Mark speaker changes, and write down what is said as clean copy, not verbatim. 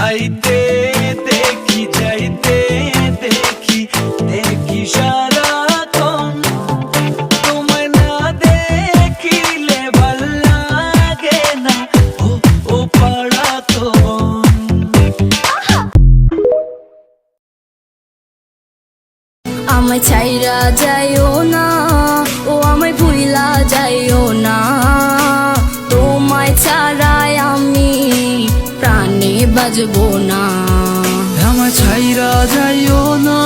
Speaker 1: আইতে দেখি যাইতে দেখি দেখি সারাক্ষণ তোমায় না দেখিলে ভাল লাগে না ও ও পাড়া তো
Speaker 2: আমায় ছাইরা যাইও না ও আমায় ভুইলা যাইও না তোমায় ছাড়াই আমি প্রাণে বাজবো না
Speaker 1: আমায় ছাইরা যাইও না